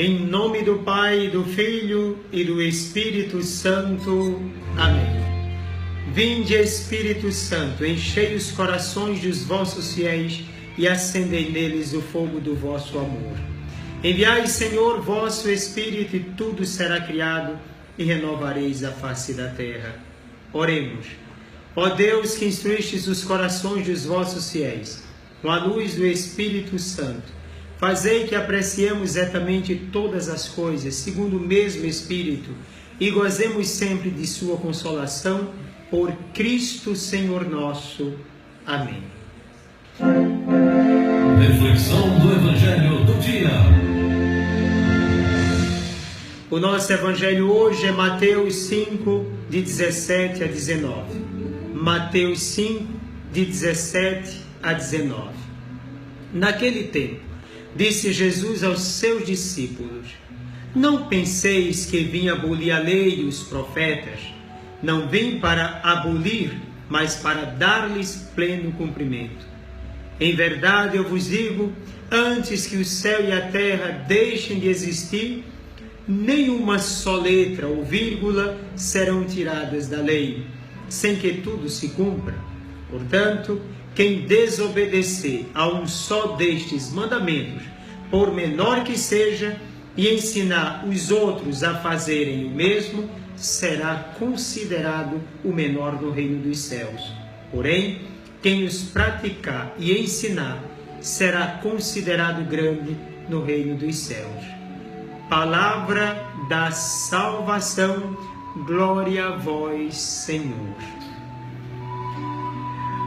Em nome do Pai, do Filho e do Espírito Santo. Amém. Vinde, Espírito Santo, enchei os corações dos vossos fiéis e acendei neles o fogo do vosso amor. Enviai, Senhor, vosso Espírito, e tudo será criado, e renovareis a face da terra. Oremos. Ó Deus, que instruístes os corações dos vossos fiéis, com a luz do Espírito Santo, fazei que apreciemos retamente todas as coisas, segundo o mesmo Espírito, e gozemos sempre de sua consolação, por Cristo Senhor nosso. Amém. Reflexão do Evangelho do dia. O nosso Evangelho hoje é Mateus 5, de 17 a 19. Mateus 5, de 17 a 19. Naquele tempo, disse Jesus aos seus discípulos: não penseis que vim abolir a lei e os profetas. Não vim para abolir, mas para dar-lhes pleno cumprimento. Em verdade eu vos digo, antes que o céu e a terra deixem de existir, nenhuma só letra ou vírgula serão tiradas da lei, sem que tudo se cumpra. Portanto, quem desobedecer a um só destes mandamentos, por menor que seja, e ensinar os outros a fazerem o mesmo, será considerado o menor no reino dos céus. Porém, quem os praticar e ensinar, será considerado grande no reino dos céus. Palavra da salvação, glória a vós, Senhor.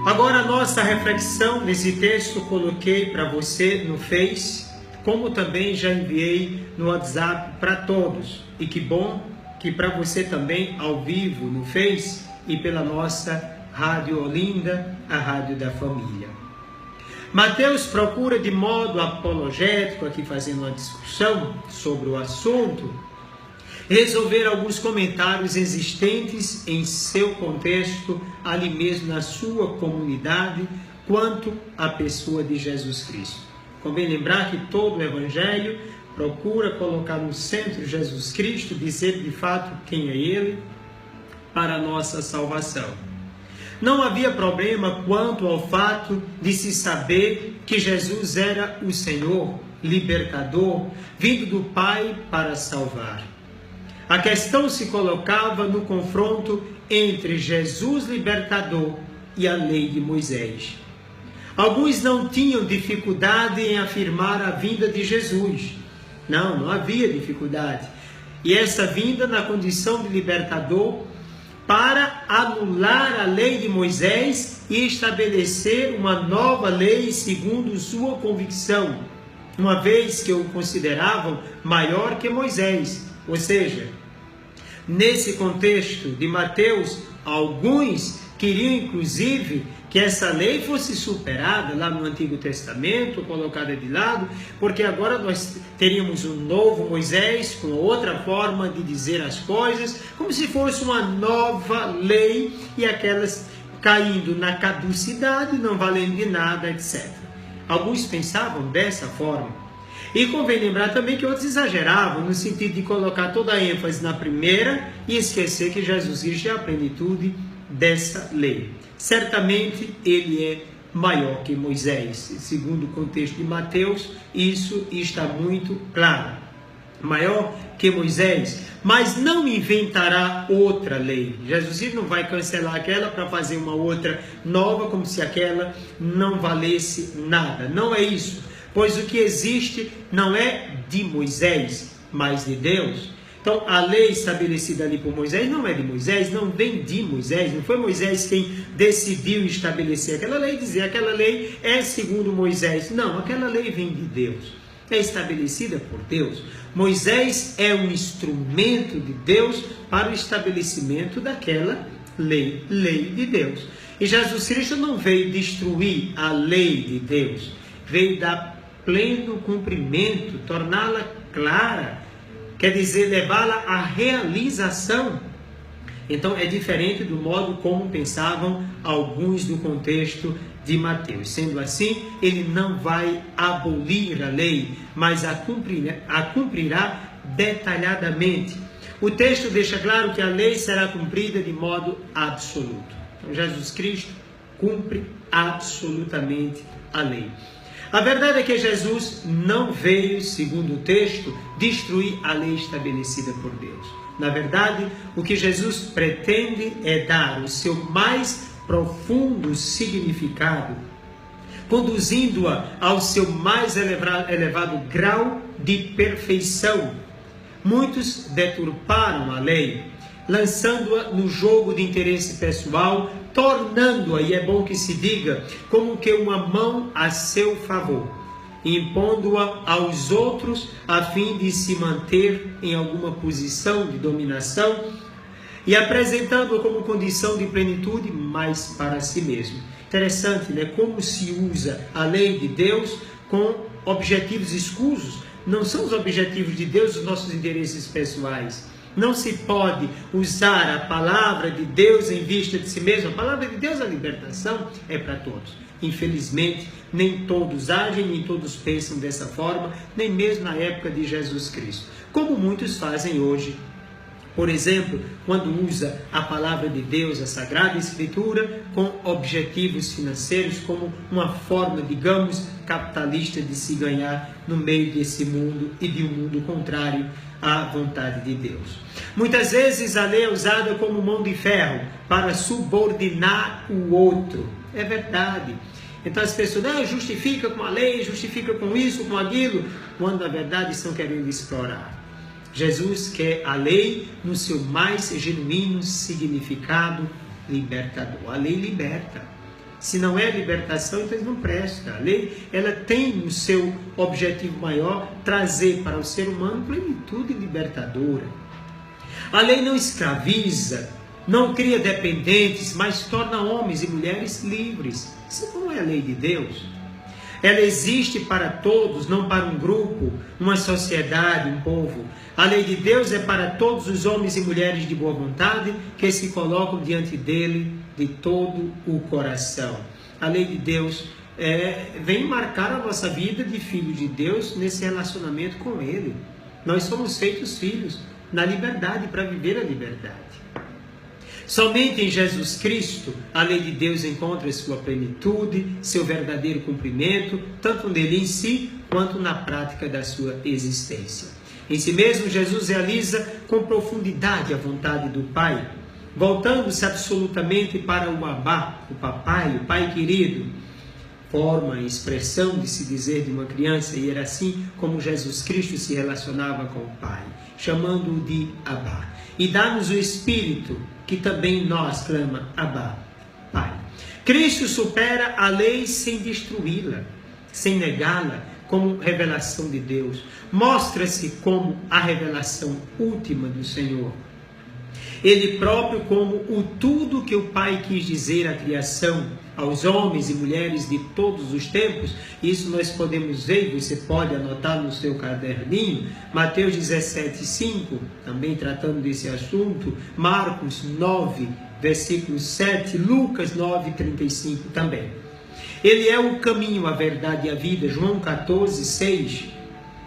Agora a nossa reflexão nesse texto coloquei para você no Face, como também já enviei no WhatsApp para todos. E que bom que para você também ao vivo no Face e pela nossa Rádio Olinda, a Rádio da Família. Mateus procura de modo apologético, aqui fazendo uma discussão sobre o assunto, resolver alguns comentários existentes em seu contexto, ali mesmo na sua comunidade, quanto à pessoa de Jesus Cristo. Convém lembrar que todo o Evangelho procura colocar no centro Jesus Cristo, dizer de fato quem é Ele, para a nossa salvação. Não havia problema quanto ao fato de se saber que Jesus era o Senhor, libertador, vindo do Pai para salvar. A questão se colocava no confronto entre Jesus libertador e a lei de Moisés. Alguns não tinham dificuldade em afirmar a vinda de Jesus. Não havia dificuldade. E essa vinda na condição de libertador para anular a lei de Moisés e estabelecer uma nova lei segundo sua convicção, uma vez que o consideravam maior que Moisés. Ou seja, nesse contexto de Mateus, alguns queriam inclusive que essa lei fosse superada lá no Antigo Testamento, colocada de lado, porque agora nós teríamos um novo Moisés, com outra forma de dizer as coisas, como se fosse uma nova lei, e aquelas caindo na caducidade, não valendo de nada, etc. Alguns pensavam dessa forma. E convém lembrar também que outros exageravam, no sentido de colocar toda a ênfase na primeira e esquecer que Jesus Cristo é a plenitude dessa lei. Certamente ele é maior que Moisés, segundo o contexto de Mateus, isso está muito claro. Maior que Moisés, mas não inventará outra lei. Jesus não vai cancelar aquela para fazer uma outra nova, como se aquela não valesse nada. Não é isso. Pois o que existe não é de Moisés, mas de Deus. Então, a lei estabelecida ali por Moisés não é de Moisés, não vem de Moisés, não foi Moisés quem decidiu estabelecer aquela lei, dizer aquela lei é segundo Moisés. Não, aquela lei vem de Deus, é estabelecida por Deus. Moisés é um instrumento de Deus para o estabelecimento daquela lei de Deus. E Jesus Cristo não veio destruir a lei de Deus, veio dar pleno cumprimento, torná-la clara, quer dizer, levá-la à realização. Então é diferente do modo como pensavam alguns do contexto de Mateus. Sendo assim, ele não vai abolir a lei, mas a cumprirá detalhadamente. O texto deixa claro que a lei será cumprida de modo absoluto. Então, Jesus Cristo cumpre absolutamente a lei. A verdade é que Jesus não veio, segundo o texto, destruir a lei estabelecida por Deus. Na verdade, o que Jesus pretende é dar o seu mais profundo significado, conduzindo-a ao seu mais elevado grau de perfeição. Muitos deturparam a lei, lançando-a no jogo de interesse pessoal, tornando-a, e é bom que se diga, como que uma mão a seu favor, impondo-a aos outros a fim de se manter em alguma posição de dominação e apresentando-a como condição de plenitude, mas para si mesmo. Interessante, né? Como se usa a lei de Deus com objetivos escusos. Não são os objetivos de Deus os nossos interesses pessoais. Não se pode usar a palavra de Deus em vista de si mesmo. A palavra de Deus, a libertação, é para todos. Infelizmente, nem todos agem, nem todos pensam dessa forma, nem mesmo na época de Jesus Cristo. Como muitos fazem hoje. Por exemplo, quando usa a palavra de Deus, a Sagrada Escritura, com objetivos financeiros, como uma forma, digamos, capitalista de se ganhar no meio desse mundo e de um mundo contrário à vontade de Deus. Muitas vezes a lei é usada como mão de ferro para subordinar o outro. É verdade. Então as pessoas justifica com a lei, justifica com isso, com aquilo, quando na verdade estão querendo explorar. Jesus quer a lei no seu mais genuíno significado libertador. A lei liberta. Se não é libertação, então não presta. A lei, ela tem no seu objetivo maior trazer para o ser humano plenitude libertadora. A lei não escraviza, não cria dependentes, mas torna homens e mulheres livres. Isso não é a lei de Deus. Ela existe para todos, não para um grupo, uma sociedade, um povo. A lei de Deus é para todos os homens e mulheres de boa vontade que se colocam diante dele de todo o coração. A lei de Deus vem marcar a nossa vida de filho de Deus nesse relacionamento com ele. Nós somos feitos filhos na liberdade, para viver a liberdade. Somente em Jesus Cristo, a lei de Deus encontra sua plenitude, seu verdadeiro cumprimento, tanto nele em si, quanto na prática da sua existência. Em si mesmo, Jesus realiza com profundidade a vontade do Pai, voltando-se absolutamente para o Abá, o papai, o pai querido, forma e expressão de se dizer de uma criança, e era assim como Jesus Cristo se relacionava com o Pai, chamando-o de Abá. E dá-nos o Espírito, que também nós clama Abá, Pai. Cristo supera a lei sem destruí-la, sem negá-la, como revelação de Deus. Mostra-se como a revelação última do Senhor. Ele próprio como o tudo que o Pai quis dizer à criação, aos homens e mulheres de todos os tempos. Isso nós podemos ver, você pode anotar no seu caderninho, Mateus 17:5, também tratando desse assunto, Marcos 9, versículo 7, Lucas 9:35 também. Ele é o caminho, a verdade e a vida, João 14:6.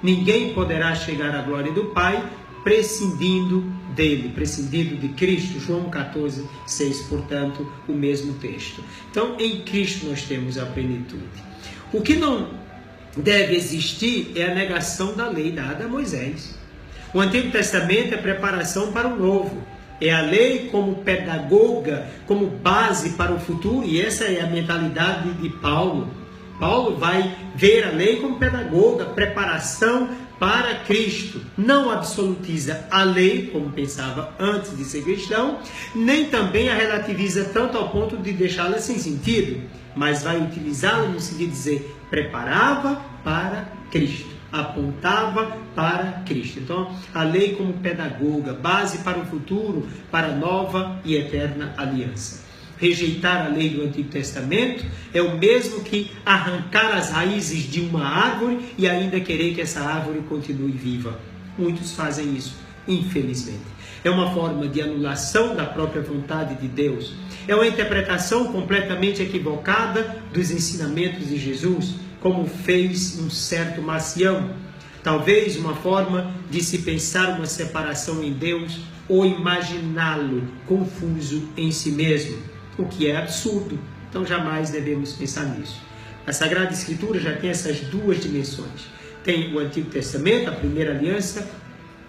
Ninguém poderá chegar à glória do Pai prescindindo dele, prescindindo de Cristo, João 14:6, portanto, o mesmo texto. Então, em Cristo nós temos a plenitude. O que não deve existir é a negação da lei dada a Moisés. O Antigo Testamento é preparação para o Novo. É a lei como pedagoga, como base para o futuro, e essa é a mentalidade de Paulo. Paulo vai ver a lei como pedagoga, preparação para Cristo. Não absolutiza a lei, como pensava antes de ser cristão, nem também a relativiza tanto ao ponto de deixá-la sem sentido, mas vai utilizá-la no sentido de dizer, preparava para Cristo, apontava para Cristo. Então, a lei como pedagoga, base para o futuro, para a nova e eterna aliança. Rejeitar a lei do Antigo Testamento é o mesmo que arrancar as raízes de uma árvore e ainda querer que essa árvore continue viva. Muitos fazem isso. infelizmente. É uma forma de anulação da própria vontade de Deus. É uma interpretação completamente equivocada dos ensinamentos de Jesus, como fez um certo Marcião. Talvez uma forma de se pensar uma separação em Deus ou imaginá-lo confuso em si mesmo, o que é absurdo. Então jamais devemos pensar nisso. A Sagrada Escritura já tem essas duas dimensões. Tem o Antigo Testamento, a primeira aliança,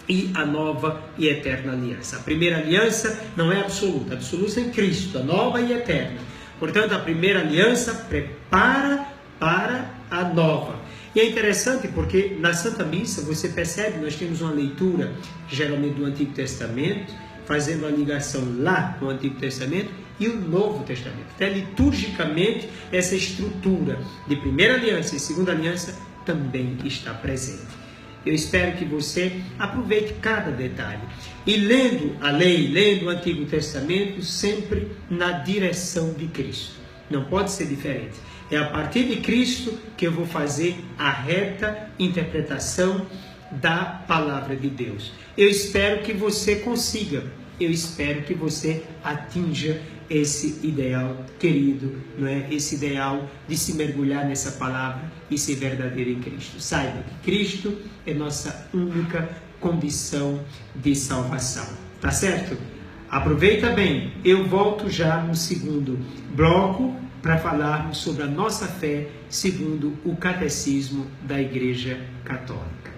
e a nova e eterna aliança. A primeira aliança não é absoluta, absoluta em Cristo, a nova e eterna. Portanto, a primeira aliança prepara para a nova. E é interessante porque na Santa Missa, você percebe, nós temos uma leitura, geralmente do Antigo Testamento, fazendo a ligação lá com o Antigo Testamento e o Novo Testamento. Até liturgicamente, essa estrutura de primeira aliança e segunda aliança também está presente. Eu espero que você aproveite cada detalhe. E lendo a lei, lendo o Antigo Testamento, sempre na direção de Cristo. Não pode ser diferente. É a partir de Cristo que eu vou fazer a reta interpretação da palavra de Deus. Eu espero que você consiga. Eu espero que você atinja esse ideal querido, não é? Esse ideal de se mergulhar nessa palavra e ser verdadeiro em Cristo. Saiba que Cristo é nossa única condição de salvação. Tá certo? Aproveita bem. Eu volto já no segundo bloco para falarmos sobre a nossa fé segundo o Catecismo da Igreja Católica.